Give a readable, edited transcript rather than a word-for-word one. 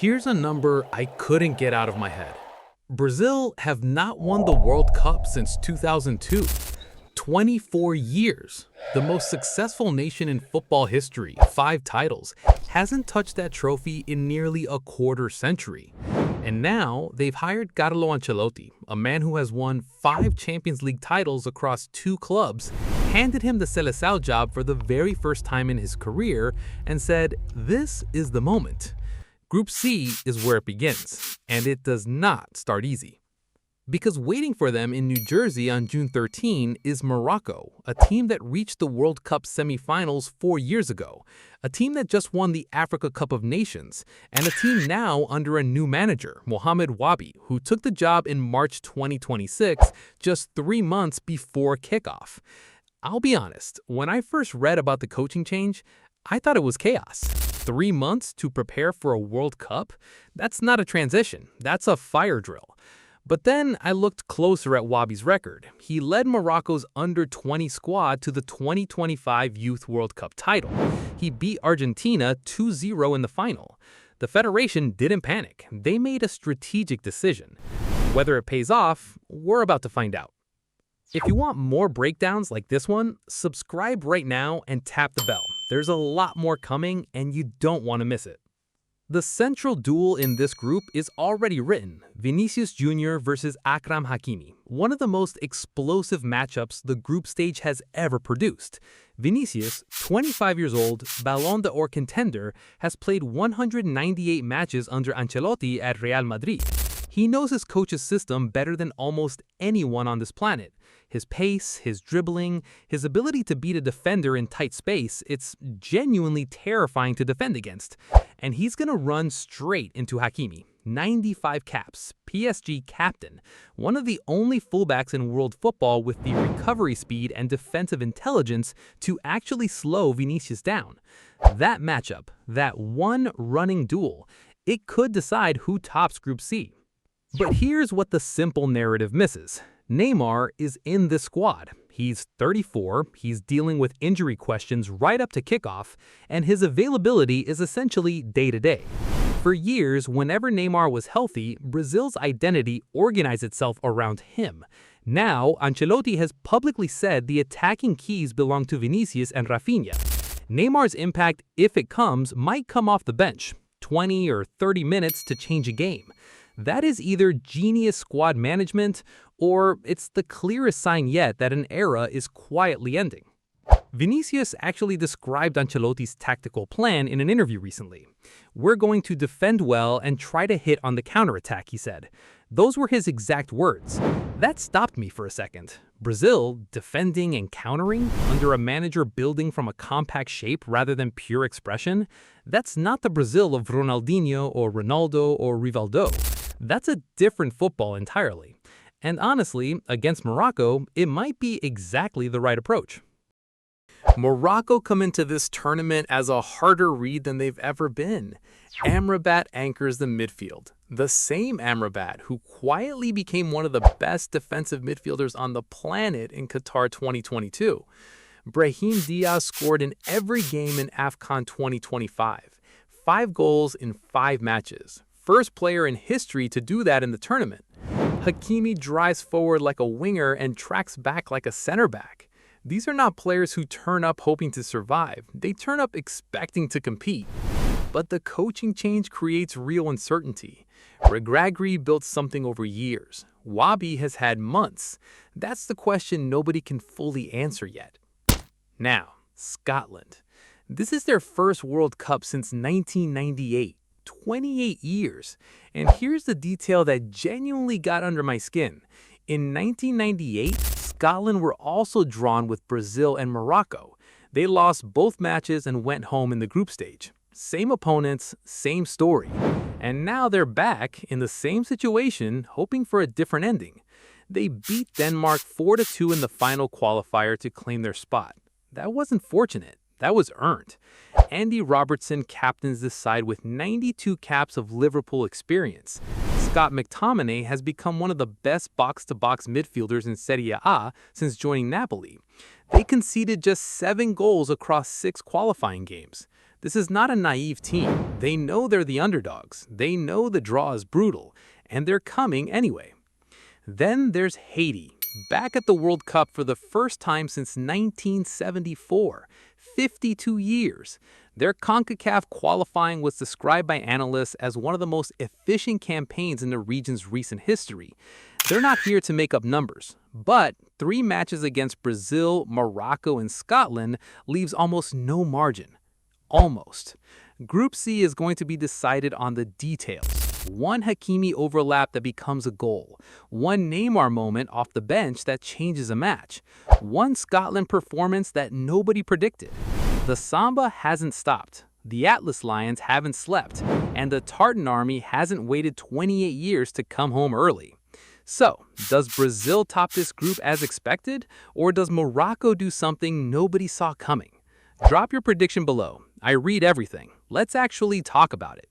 Here's a number I couldn't get out of my head. Brazil have not won the World Cup since 2002. 24 years. The most successful nation in football history, 5 titles, hasn't touched that trophy in nearly a quarter century. And now they've hired Carlo Ancelotti, a man who has won 5 Champions League titles across 2 clubs, handed him the Seleção job for the very first time in his career, and said, "This is the moment." Group C is where it begins, and it does not start easy. Because waiting for them in New Jersey on June 13 is Morocco, a team that reached the World Cup semifinals 4 years ago, a team that just won the Africa Cup of Nations, and a team now under a new manager, Mohamed Wabi, who took the job in March 2026, just 3 months before kickoff. I'll be honest, when I first read about the coaching change, I thought it was chaos. 3 months to prepare for a World Cup? That's not a transition, that's a fire drill. But then I looked closer at Wabi's record. He led Morocco's under-20 squad to the 2025 Youth World Cup title. He beat Argentina 2-0 in the final. The federation didn't panic. They made a strategic decision. Whether it pays off, we're about to find out. If you want more breakdowns like this one, subscribe right now and tap the bell. There's a lot more coming and you don't want to miss it. The central duel in this group is already written, Vinicius Jr versus Achraf Hakimi, one of the most explosive matchups the group stage has ever produced. Vinicius, 25 years old, Ballon d'Or contender, has played 198 matches under Ancelotti at Real Madrid. He knows his coach's system better than almost anyone on this planet. His pace, his dribbling, his ability to beat a defender in tight space, it's genuinely terrifying to defend against. And he's gonna run straight into Hakimi. 95 caps, PSG captain, one of the only fullbacks in world football with the recovery speed and defensive intelligence to actually slow Vinicius down. That matchup, that one running duel, it could decide who tops Group C. But here's what the simple narrative misses. Neymar is in this squad. He's 34, he's dealing with injury questions right up to kickoff, and his availability is essentially day-to-day. For years, whenever Neymar was healthy, Brazil's identity organized itself around him. Now, Ancelotti has publicly said the attacking keys belong to Vinicius and Rafinha. Neymar's impact, if it comes, might come off the bench, 20 or 30 minutes to change a game. That is either genius squad management, or it's the clearest sign yet that an era is quietly ending. Vinicius actually described Ancelotti's tactical plan in an interview recently. "We're going to defend well and try to hit on the counterattack," he said. Those were his exact words. That stopped me for a second. Brazil, defending and countering, under a manager building from a compact shape rather than pure expression? That's not the Brazil of Ronaldinho or Ronaldo or Rivaldo. That's a different football entirely. And honestly, against Morocco, it might be exactly the right approach. Morocco come into this tournament as a harder read than they've ever been. Amrabat anchors the midfield. The same Amrabat who quietly became one of the best defensive midfielders on the planet in Qatar 2022. Brahim Diaz scored in every game in AFCON 2025. 5 goals in 5 matches. First player in history to do that in the tournament. Hakimi drives forward like a winger and tracks back like a center back. These are not players who turn up hoping to survive. They turn up expecting to compete. But the coaching change creates real uncertainty. Regragui built something over years. Wabi has had months. That's the question nobody can fully answer yet. Now, Scotland. This is their first World Cup since 1998. 28 years. And here's the detail that genuinely got under my skin. In 1998, Scotland were also drawn with Brazil and Morocco. They lost both matches and went home in the group stage. Same opponents, same story. And now they're back in the same situation, hoping for a different ending. They beat Denmark 4-2 in the final qualifier to claim their spot. That wasn't fortunate. That was earned. Andy Robertson captains this side with 92 caps of Liverpool experience. Scott McTominay has become one of the best box-to-box midfielders in Serie A since joining Napoli. They conceded just 7 goals across 6 qualifying games. This is not a naive team. They know they're the underdogs. They know the draw is brutal, and they're coming anyway. Then there's Haiti, back at the World Cup for the first time since 1974, 52 years. Their CONCACAF qualifying was described by analysts as one of the most efficient campaigns in the region's recent history. They're not here to make up numbers, but 3 matches against Brazil, Morocco, and Scotland leaves almost no margin. Almost. Group C is going to be decided on the details. One Hakimi overlap that becomes a goal. One Neymar moment off the bench that changes a match. One Scotland performance that nobody predicted. The Samba hasn't stopped. The Atlas Lions haven't slept. And the Tartan Army hasn't waited 28 years to come home early. So, does Brazil top this group as expected? Or does Morocco do something nobody saw coming? Drop your prediction below. I read everything. Let's actually talk about it.